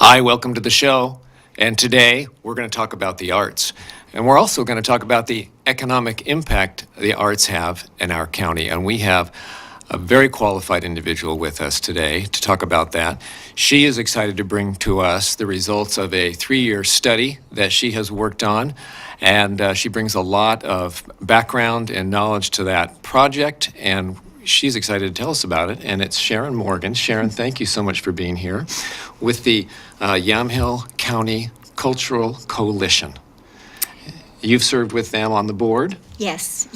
Hi, welcome to the show. And today we're going to talk about the arts. And we're also going to talk about the economic impact the arts have in our county. And we have a very qualified individual with us today to talk about that. She is excited to bring to us the results of a 3-year study that she has worked on. And she brings a lot of background and knowledge to that project. And she's excited to tell us about it, and it's Sharon Morgan. Sharon, thank you so much for being here with the Yamhill County Cultural Coalition. You've served with them on the board? Yes.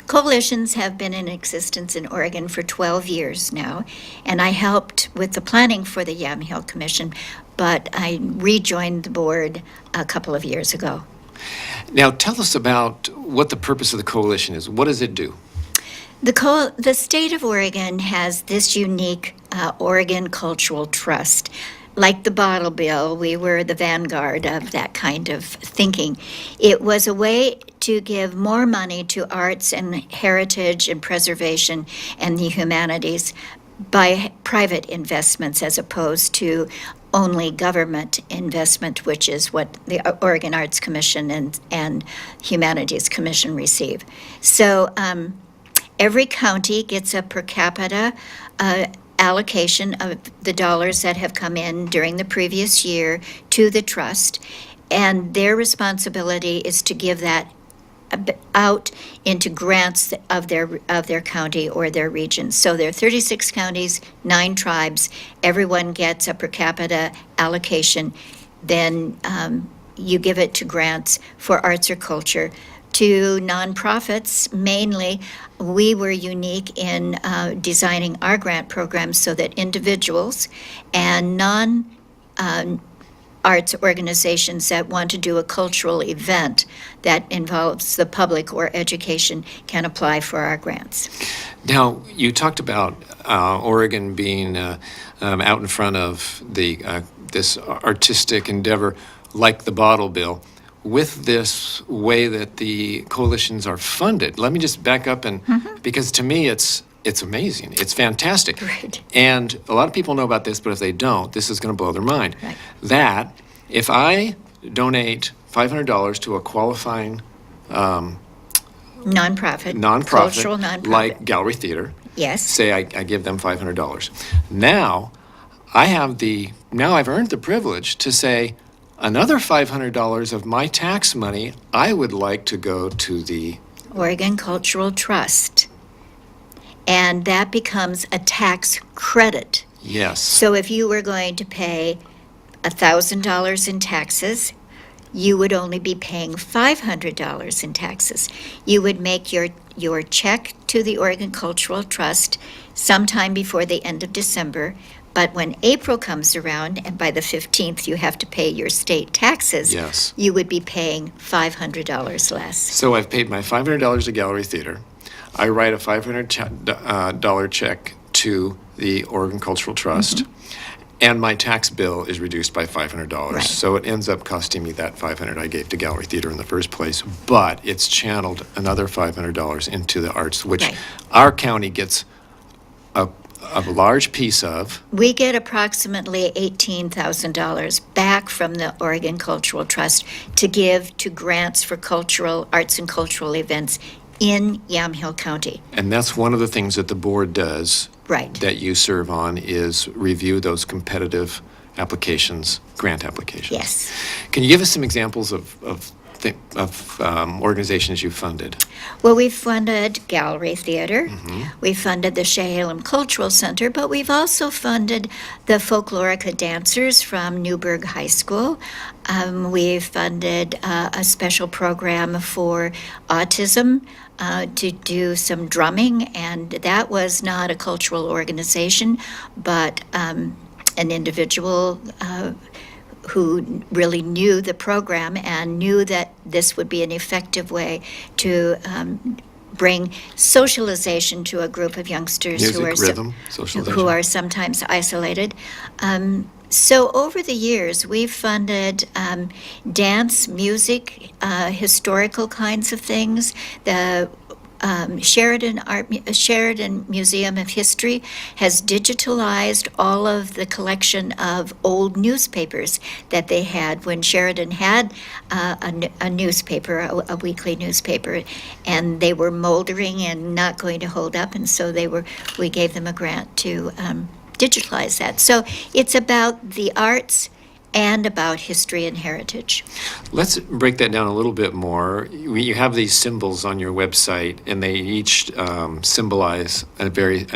Coalitions have been in existence in Oregon for 12 years now, and I helped with the planning for the Yamhill Commission, but I rejoined the board a couple of years ago. Now, tell us about what the purpose of the coalition is. What does it do? The state of Oregon has this unique Oregon Cultural Trust. Like the bottle bill, we were the vanguard of that kind of thinking. It was a way to give more money to arts and heritage and preservation and the humanities by private investments as opposed to only government investment, which is what the Oregon Arts Commission and Humanities Commission receive. So every county gets a per capita allocation of the dollars that have come in during the previous year to the trust, and their responsibility is to give that out into grants of their county or their region. So there are 36 counties, 9 tribes. Everyone gets a per capita allocation. Then you give it to grants for arts or culture. To nonprofits, mainly, we were unique in designing our grant programs so that individuals and non-arts organizations that want to do a cultural event that involves the public or education can apply for our grants. Now, you talked about Oregon being out in front of this artistic endeavor like the bottle bill. With this way that the coalitions are funded, let me just back up because to me it's amazing. It's fantastic. Right. And a lot of people know about this, but if they don't, this is going to blow their mind. Right. That if I donate $500 to a qualifying Nonprofit, cultural nonprofit, like Gallery Theater, yes, say I give them $500. Now I've earned the privilege to say, another $500 of my tax money, I would like to go to the Oregon Cultural Trust. And that becomes a tax credit. Yes. So if you were going to pay $1,000 in taxes, you would only be paying $500 in taxes. You would make your check to the Oregon Cultural Trust sometime before the end of December. But when April comes around, and by the 15th you have to pay your state taxes, yes, you would be paying $500 less. So I've paid my $500 to Gallery Theater. I write a $500 check to the Oregon Cultural Trust, and my tax bill is reduced by $500. Right. So it ends up costing me that $500 I gave to Gallery Theater in the first place, but it's channeled another $500 into the arts, which Right. our county gets a large piece of. We get approximately $18,000 back from the Oregon Cultural Trust to give to grants for arts and cultural events in Yamhill County. And that's one of the things that the board does, Right. that you serve on, is review those competitive applications, grant applications. Yes. Can you give us some examples of organizations you funded? Well, we've funded Gallery Theater. We've funded the Chehalem Cultural Center, but we've also funded the Folklorica dancers from Newburgh High School. We've funded a special program for autism to do some drumming, and that was not a cultural organization, but an individual who really knew the program and knew that this would be an effective way to bring socialization to a group of youngsters who are sometimes isolated. So over the years, we've funded dance, music, historical kinds of things. The Sheridan Museum of History has digitalized all of the collection of old newspapers that they had when Sheridan had a newspaper, a weekly newspaper, and they were moldering and not going to hold up, and so we gave them a grant to digitalize that. So it's about the arts and about history and heritage. Let's break that down a little bit more. You have these symbols on your website, and they each symbolize an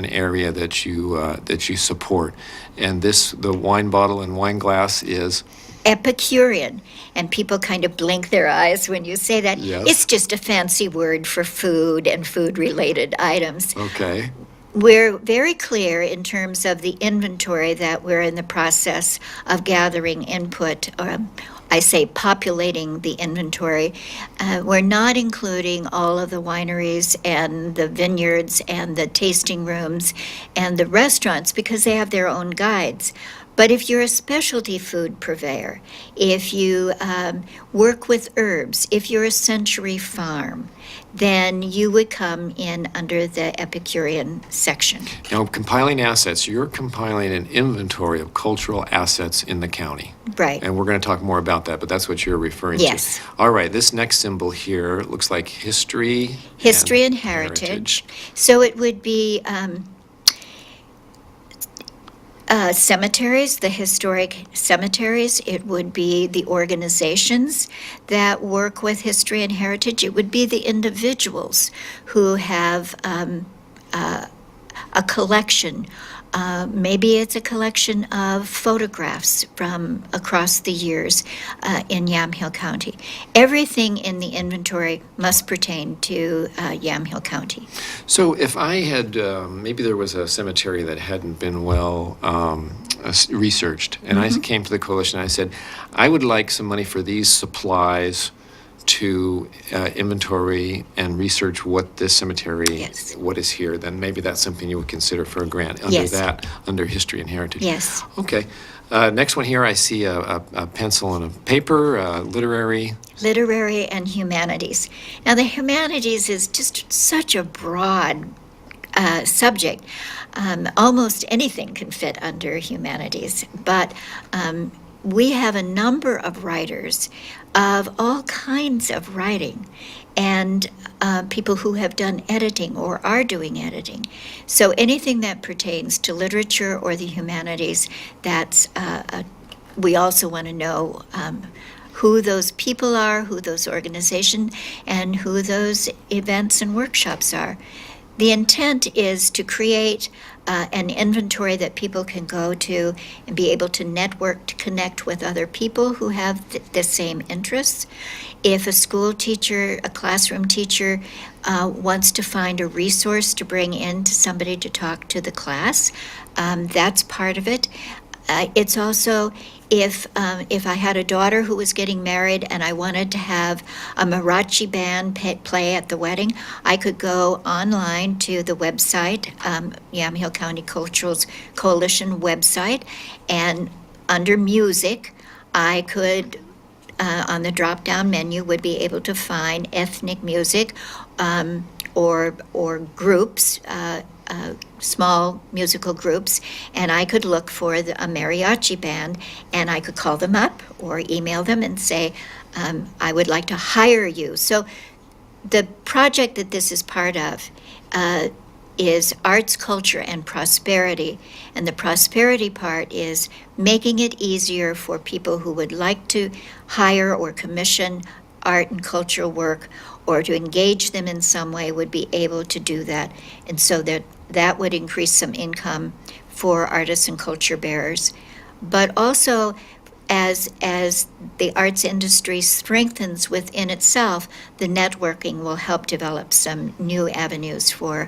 area that you support. And the wine bottle and wine glass is Epicurean, and people kind of blink their eyes when you say that. Yes. It's just a fancy word for food and food-related items. okay. We're very clear in terms of the inventory that we're in the process of gathering input, or I say populating the inventory. We're not including all of the wineries and the vineyards and the tasting rooms and the restaurants because they have their own guides. But if you're a specialty food purveyor, if you work with herbs, if you're a century farm, then you would come in under the Epicurean section. Now, compiling assets, you're compiling an inventory of cultural assets in the county. Right. And we're going to talk more about that, but that's what you're referring Yes. to. All right, this next symbol here looks like history. History and heritage. So it would be cemeteries, the historic cemeteries. It would be the organizations that work with history and heritage. It would be the individuals who have a collection. Maybe it's a collection of photographs from across the years in Yamhill County. Everything in the inventory must pertain to Yamhill County. So if I had, maybe there was a cemetery that hadn't been well researched, and I came to the coalition and I said, I would like some money for these supplies to inventory and research what this cemetery, Yes. what is here, then maybe that's something you would consider for a grant under Yes. that, under history and heritage. Yes. Okay. Next one here, I see a pencil and a paper, literary. Literary and humanities. Now, the humanities is just such a broad subject. Almost anything can fit under humanities, but we have a number of writers of all kinds of writing, and people who have done editing or are doing editing. So anything that pertains to literature or the humanities, that's we also want to know who those people are, who those organizations, and who those events and workshops are. The intent is to create an inventory that people can go to and be able to network, to connect with other people who have the same interests. If a school teacher, a classroom teacher, wants to find a resource to bring in to somebody to talk to the class, that's part of it. It's also if I had a daughter who was getting married and I wanted to have a mariachi band play at the wedding, I could go online to the website, Yamhill County Cultural's Coalition website, and under music, I could, on the drop-down menu, would be able to find ethnic music or groups, small musical groups, and I could look for a mariachi band, and I could call them up or email them and say, I would like to hire you. So the project that this is part of is arts, culture, and prosperity. And the prosperity part is making it easier for people who would like to hire or commission art and cultural work or to engage them in some way would be able to do that. And so that would increase some income for artists and culture bearers. But also, as the arts industry strengthens within itself, the networking will help develop some new avenues for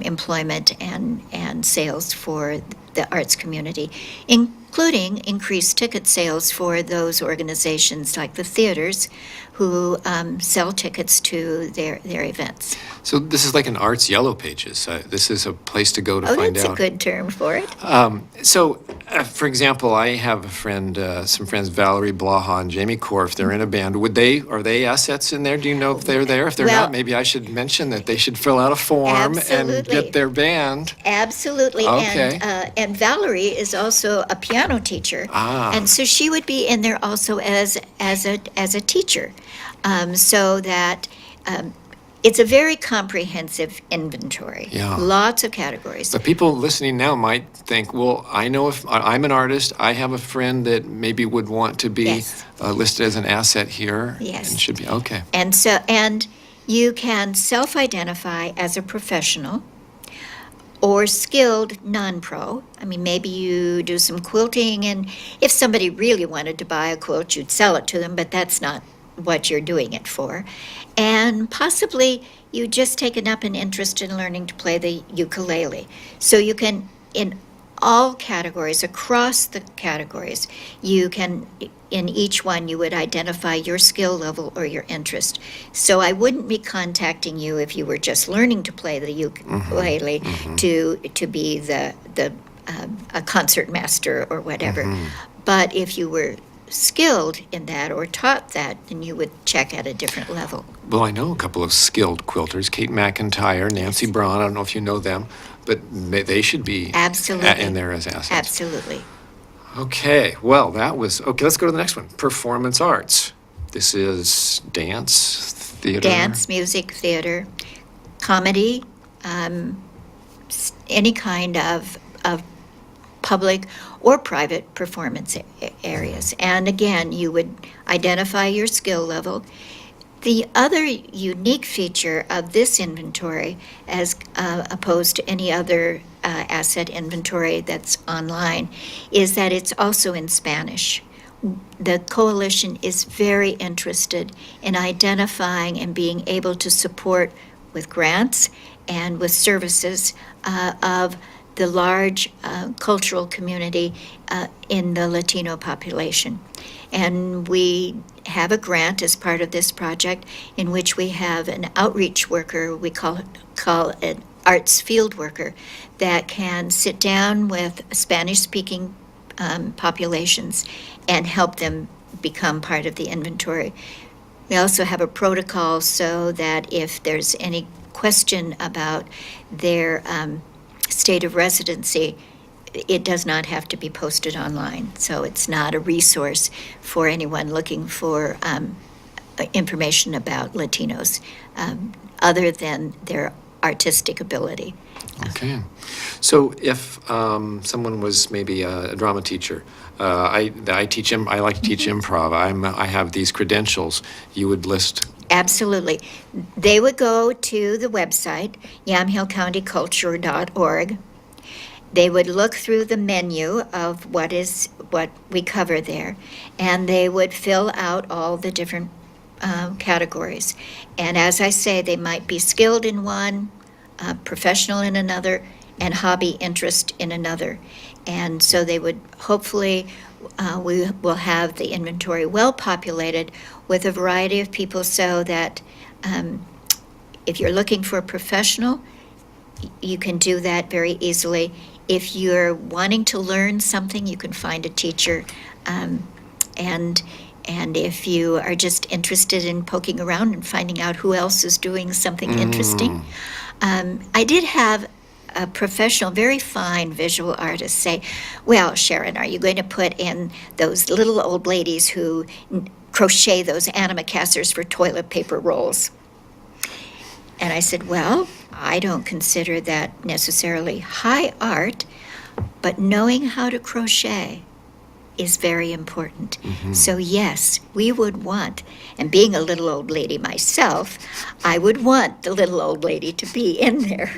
employment and sales for the arts community, including increased ticket sales for those organizations like the theaters who sell tickets to their events. So this is like an arts yellow pages. This is a place to go to find That's out. a good term for it. For example, I have a friend, some friends, Valerie Blaha and Jamie Korf. They're in a band. Are they assets in there? Do you know if they're there? If they're Well, not, maybe I should mention that they should fill out a form and Absolutely. get their band. Absolutely. Okay. And Valerie is also a piano teacher. And so she would be in there also as a teacher. So that it's a very comprehensive inventory. Yeah. Lots of categories. But people listening now might think, well, I know if I'm an artist, I have a friend that maybe would want to be Yes. listed as an asset here. Yes. And should be, okay. And you can self-identify as a professional or skilled non-pro. I mean, maybe you do some quilting, and if somebody really wanted to buy a quilt, you'd sell it to them, but that's not what you're doing it for. And possibly you just taken up an interest in learning to play the ukulele. So you can, in all categories, across the categories, you can, in each one, you would identify your skill level or your interest. So I wouldn't be contacting you if you were just learning to play the ukulele to be a concert master or whatever. But if you were skilled in that or taught that, then you would check at a different level. Well, I know a couple of skilled quilters, Kate McIntyre, Nancy Braun. I don't know if you know them, but they should be Absolutely. in there as assets. Absolutely. Okay, well, okay, let's go to the next one. Performance arts. This is dance, theater. Dance, music, theater, comedy, any kind of public or private performance areas. And again, you would identify your skill level. The other unique feature of this inventory, as opposed to any other asset inventory that's online, is that it's also in Spanish. The coalition is very interested in identifying and being able to support with grants and with services of the large cultural community in the Latino population. And we have a grant as part of this project in which we have an outreach worker, we call an arts field worker, that can sit down with Spanish-speaking populations and help them become part of the inventory. We also have a protocol so that if there's any question about their state of residency, it does not have to be posted online. So it's not a resource for anyone looking for information about Latinos other than their artistic ability. Okay. So if someone was maybe a drama teacher, I like to teach improv. I have these credentials. You would list. Absolutely. They would go to the website, yamhillcountyculture.org. They would look through the menu of what we cover there, and they would fill out all the different categories. And as I say, they might be skilled in one, professional in another, and hobby interest in another. And so they would hopefully, we will have the inventory well populated with a variety of people so that if you're looking for a professional, you can do that very easily. If you're wanting to learn something, you can find a teacher. And if you are just interested in poking around and finding out who else is doing something interesting. I did have a professional, very fine visual artist say, well, Sharon, are you going to put in those little old ladies who crochet those antimacassars for toilet paper rolls? And I said, well, I don't consider that necessarily high art, but knowing how to crochet is very important. So yes, we would want, and being a little old lady myself, I would want the little old lady to be in there.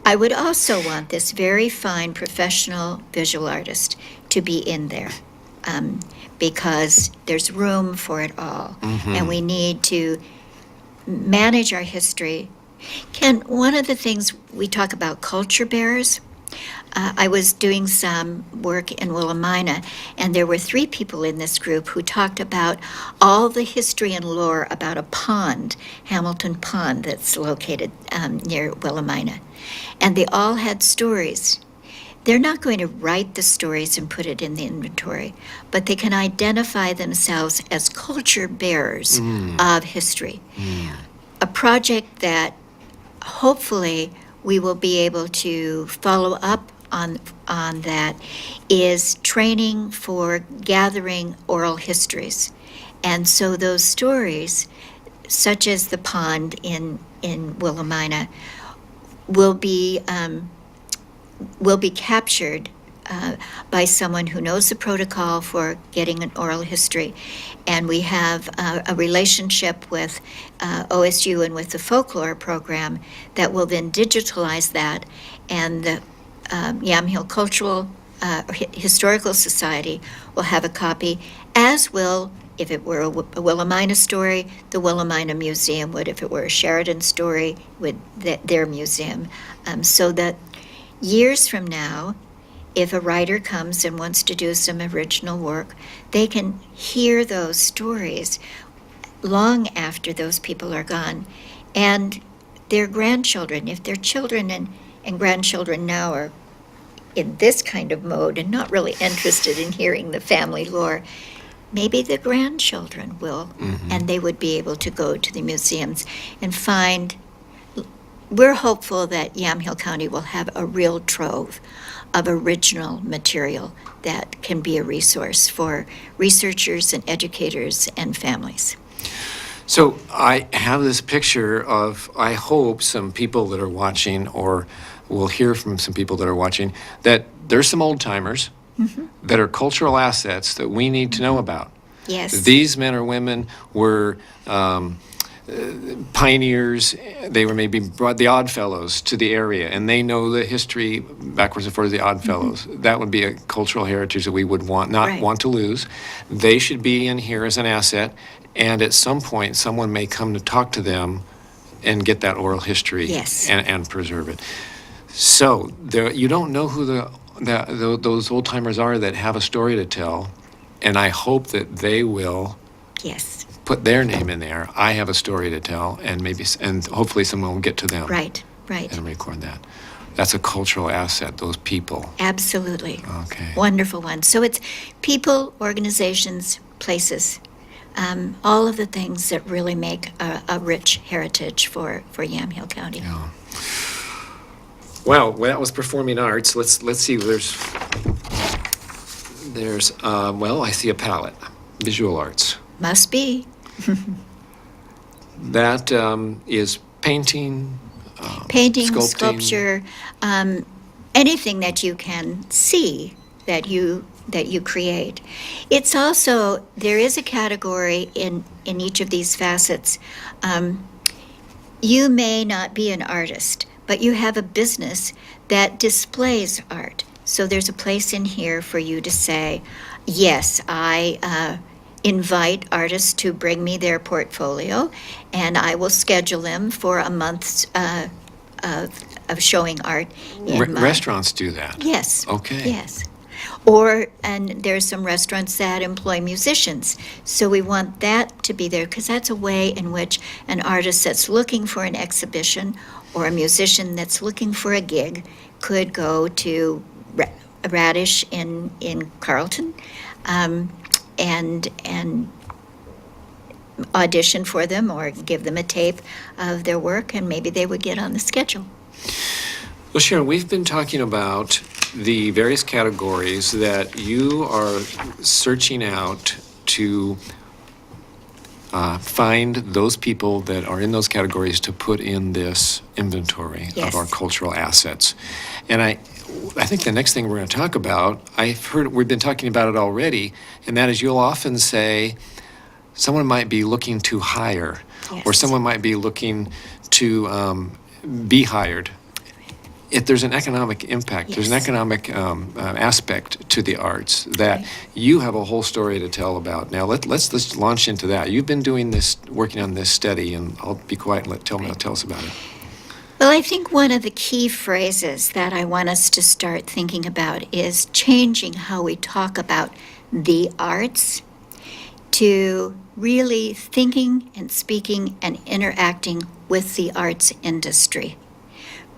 I would also want this very fine professional visual artist to be in there because there's room for it all. And we need to manage our history. One of the things we talk about culture bearers, I was doing some work in Willamina, and there were 3 people in this group who talked about all the history and lore about a pond, Hamilton Pond, that's located near Willamina. And they all had stories. They're not going to write the stories and put it in the inventory, but they can identify themselves as culture bearers of history. A project that hopefully we will be able to follow up on that is training for gathering oral histories. And so those stories, such as the pond in Willamina, will be captured by someone who knows the protocol for getting an oral history. And we have a relationship with OSU and with the folklore program that will then digitalize that. And the Yamhill Cultural Historical Society will have a copy, as will, if it were a Willamina story, the Willamina Museum would. If it were a Sheridan story, would their museum. So that years from now, if a writer comes and wants to do some original work, they can hear those stories long after those people are gone. And their grandchildren, if their children and grandchildren now are in this kind of mode and not really interested in hearing the family lore, maybe the grandchildren will, and they would be able to go to the museums and find. We're hopeful that Yamhill County will have a real trove of original material that can be a resource for researchers and educators and families. So I have this picture of, I hope some people that are watching, or we'll hear from some people that are watching, that there's some old timers that are cultural assets that we need to know about. Yes. These men or women were pioneers. They were maybe brought the Oddfellows to the area, and they know the history backwards and forwards of the Oddfellows. That would be a cultural heritage that we would not want to lose. They should be in here as an asset, and at some point, someone may come to talk to them and get that oral history and preserve it. So you don't know who those old timers are that have a story to tell, and I hope that they will put their name in there. I have a story to tell, and hopefully someone will get to them. Right. And record that. That's a cultural asset, those people. Absolutely. Okay. Wonderful one. So it's people, organizations, places, all of the things that really make a rich heritage for Yamhill County. Yeah. Well, that was performing arts. Let's see. There's I see a palette. Visual arts. Must be. That is painting, Painting, sculpting. sculpture, anything that you can see that you create. It's also, there is a category in each of these facets. You may not be an artist, but you have a business that displays art. So there's a place in here for you to say, yes, I invite artists to bring me their portfolio, and I will schedule them for a month's of showing art. Restaurants do that? Yes. Okay. Yes. And there's some restaurants that employ musicians. So we want that to be there, because that's a way in which an artist that's looking for an exhibition or a musician that's looking for a gig could go to Radish in Carlton and audition for them or give them a tape of their work, and maybe they would get on the schedule. Well, Sharon, we've been talking about the various categories that you are searching out to find those people that are in those categories to put in this inventory of our cultural assets. And I think the next thing we're going to talk about, I've heard we've been talking about it already, and that is you'll often say someone might be looking to hire, or someone might be looking to be hired. If there's an economic impact, there's an economic aspect to the arts that you have a whole story to tell about. Now let's launch into that. You've been doing this, working on this study, and I'll be quiet and tell us about it. Well, I think one of the key phrases that I want us to start thinking about is changing how we talk about the arts to really thinking and speaking and interacting with the arts industry,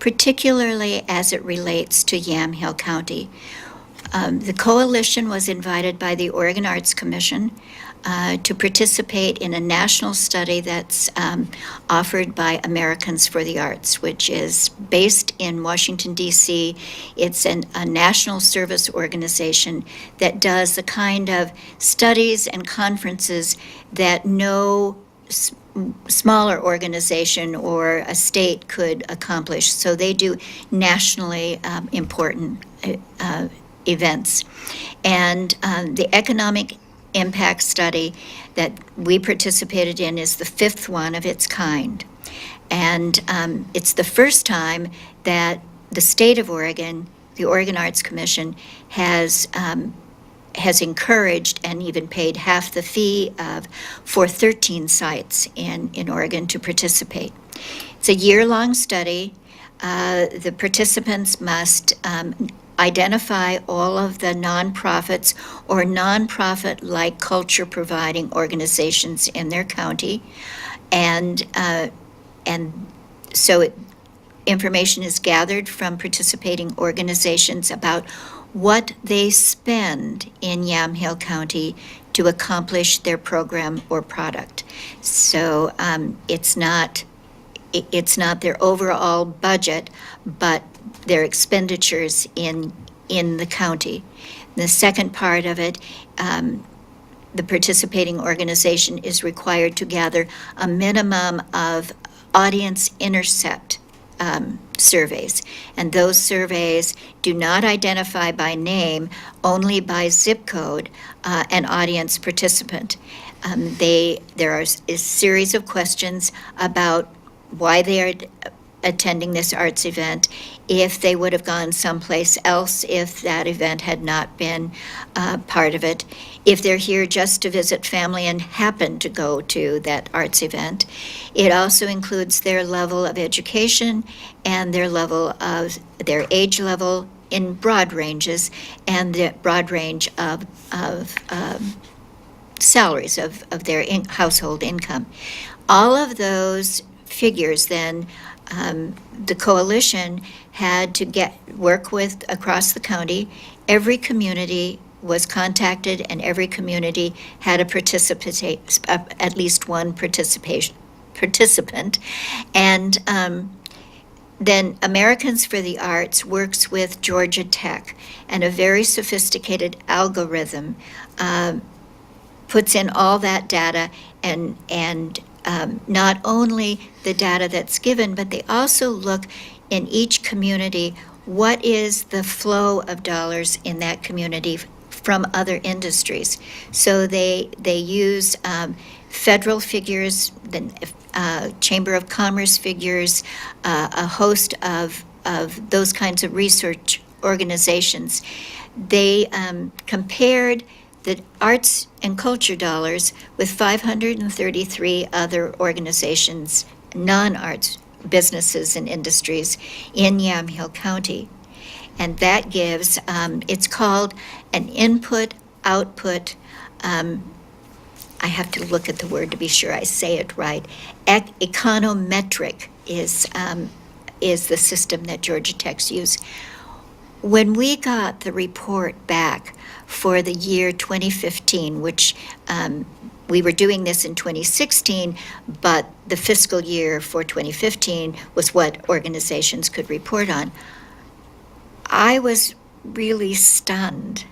particularly as it relates to Yamhill County. The coalition was invited by the Oregon Arts Commission to participate in a national study that's offered by Americans for the Arts, which is based in Washington, D.C. It's a national service organization that does the kind of studies and conferences that no smaller organization or a state could accomplish. So they do nationally important events. And the economic impact study that we participated in is the fifth one of its kind. And it's the first time that the state of Oregon, the Oregon Arts Commission, has encouraged and even paid half the fee for 13 sites in Oregon to participate. It's a year-long study. The participants must identify all of the nonprofits or nonprofit-like culture-providing organizations in their county, and so information is gathered from participating organizations about what they spend in Yamhill County to accomplish their program or product. So it's not their overall budget, but their expenditures in the county. The second part of it, the participating organization is required to gather a minimum of audience intercept surveys. And those surveys do not identify by name, only by zip code, an audience participant. There is a series of questions about why they are attending this arts event, if they would have gone someplace else if that event had not been part of it, if they're here just to visit family and happen to go to that arts event. It also includes their level of education and their age level in broad ranges, and the broad range of salaries of their household income. All of those figures then the coalition had to work with across the county. Every community was contacted, and every community had at least one participant. And then Americans for the Arts works with Georgia Tech, and a very sophisticated algorithm puts in all that data and not only the data that's given, but they also look in each community, what is the flow of dollars in that community from other industries. So they use federal figures, the Chamber of Commerce figures, a host of those kinds of research organizations. They compared the arts and culture dollars with 533 other organizations, non-arts businesses and industries in Yamhill County. And that gives, it's called an input-output, I have to look at the word to be sure I say it right, econometric is the system that Georgia Tech's use. When we got the report back for the year 2015, which we were doing this in 2016, but the fiscal year for 2015 was what organizations could report on, I was really stunned.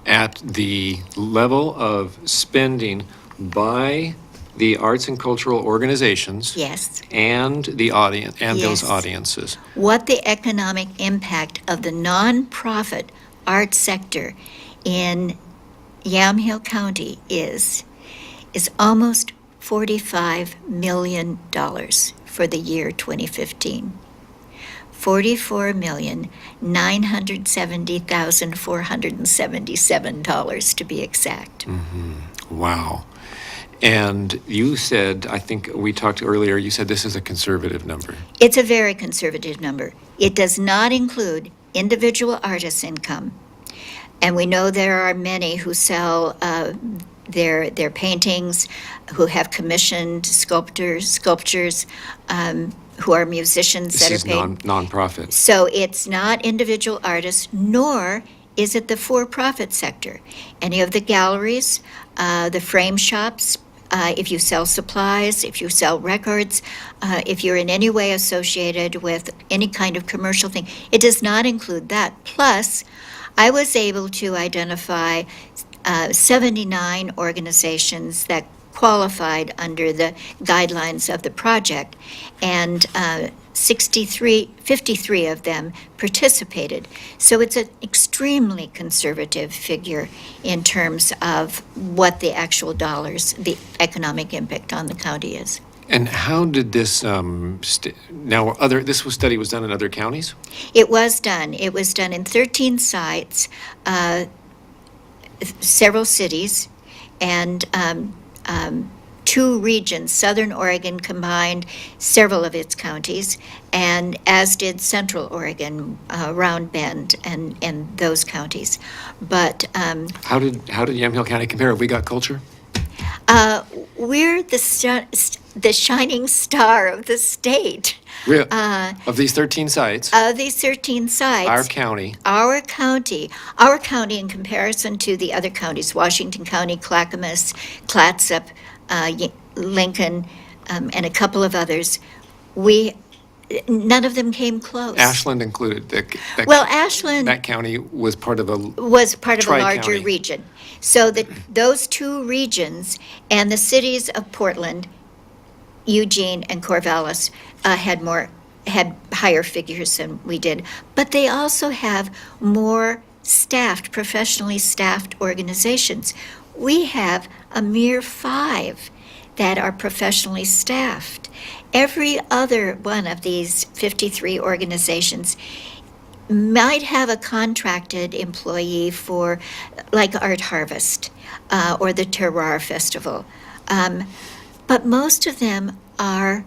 At the level of spending by the arts and cultural organizations. Yes. And the audience, and Yes. those audiences. What the economic impact of the nonprofit art sector in Yamhill County is almost $45 million for the year 2015. $44,970,477 to be exact. Wow. And you said, I think we talked earlier, you said this is a conservative number. It's a very conservative number. It does not include individual artists' income. And we know there are many who sell their paintings, who have commissioned sculptures, who are musicians This that is are paid. nonprofit. So it's not individual artists, nor is it the for-profit sector. Any of the galleries, the frame shops, if you sell supplies, if you sell records, if you're in any way associated with any kind of commercial thing, it does not include that. Plus, I was able to identify 79 organizations that qualified under the guidelines of the project, and 53 of them participated. So it's an extremely conservative figure in terms of what the actual dollars, the economic impact on the county is. And how did this, study was done in other counties? It was done. It was done in 13 sites, several cities, and 2 regions. Southern Oregon combined several of its counties, and as did Central Oregon, Round Bend, and those counties. But How did Yamhill County compare? Have we got culture? we're the shining star of the state. Of these 13 sites, Of these 13 sites, our county, Our county, in comparison to the other counties, Washington County, Clackamas, Clatsop, Lincoln, and a couple of others, none of them came close. Ashland included. Well, Ashland That county was part of a, was part of a larger Tri-county. region. So those 2 regions and the cities of Portland, Eugene, and Corvallis had higher figures than we did. But they also have more professionally staffed organizations. We have a mere 5 that are professionally staffed. Every other one of these 53 organizations might have a contracted employee for, like, Art Harvest or the Terroir Festival. But most of them are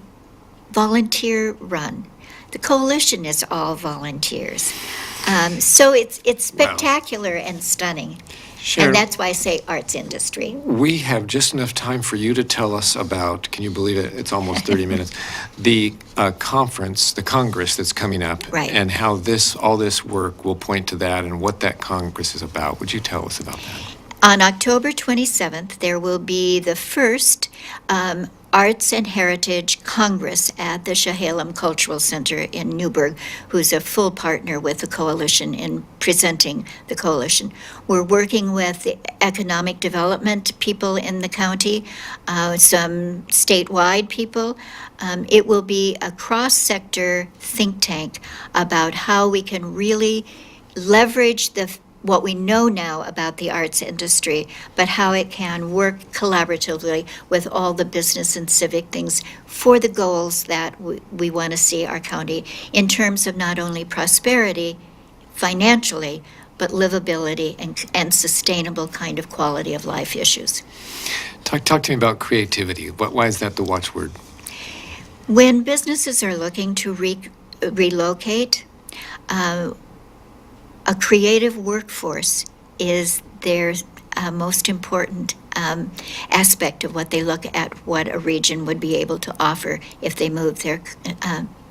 volunteer run. The coalition is all volunteers. So it's spectacular and stunning. Sharon, And that's why I say arts industry. we have just enough time for you to tell us about, can you believe it, it's almost 30 minutes, the conference, the Congress that's coming up. Right. And how all this work will point to that and what that Congress is about. Would you tell us about that? On October 27th, there will be the first Arts and Heritage Congress at the Chehalem Cultural Center in Newburgh, who's a full partner with the coalition in presenting the coalition. We're working with the economic development people in the county, some statewide people. It will be a cross-sector think tank about how we can really leverage what we know now about the arts industry, but how it can work collaboratively with all the business and civic things for the goals that we want to see our county in terms of not only prosperity financially, but livability and sustainable kind of quality of life issues. Talk to me about creativity. Why is that the watchword? When businesses are looking to relocate, a creative workforce is their most important aspect of what they look at, what a region would be able to offer if they move their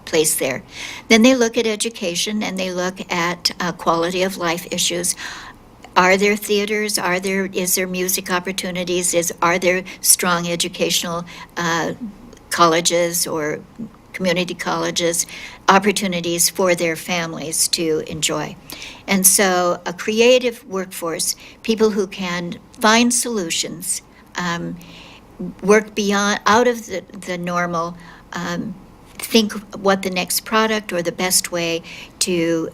place there. Then they look at education and they look at quality of life issues. Are there theaters? Is there music opportunities? Are there strong educational colleges or community colleges, opportunities for their families to enjoy? And so a creative workforce, people who can find solutions, work out of the normal, think what the next product or the best way to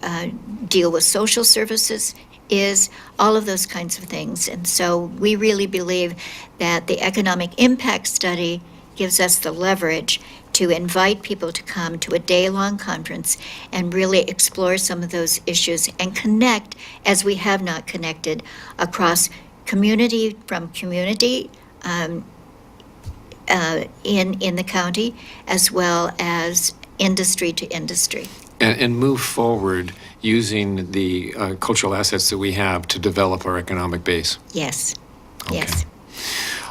deal with social services is, all of those kinds of things. And so we really believe that the economic impact study gives us the leverage to invite people to come to a day-long conference and really explore some of those issues and connect as we have not connected across community from community, in the county, as well as industry to industry. And move forward using the cultural assets that we have to develop our economic base. Yes, Okay. yes.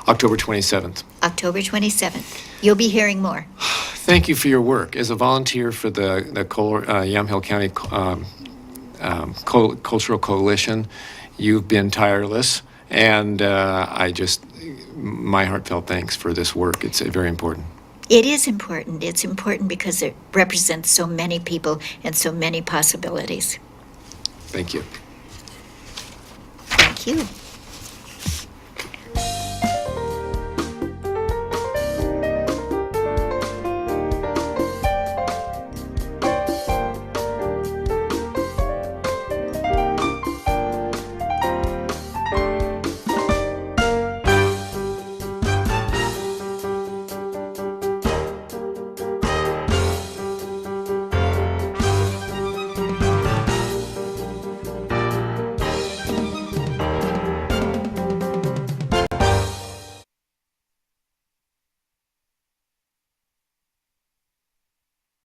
October 27th. October 27th. You'll be hearing more. Thank you for your work. As a volunteer for the Yamhill County Cultural Coalition, you've been tireless, and my heartfelt thanks for this work. It's very important. It is important. It's important because it represents so many people and so many possibilities. Thank you. Thank you.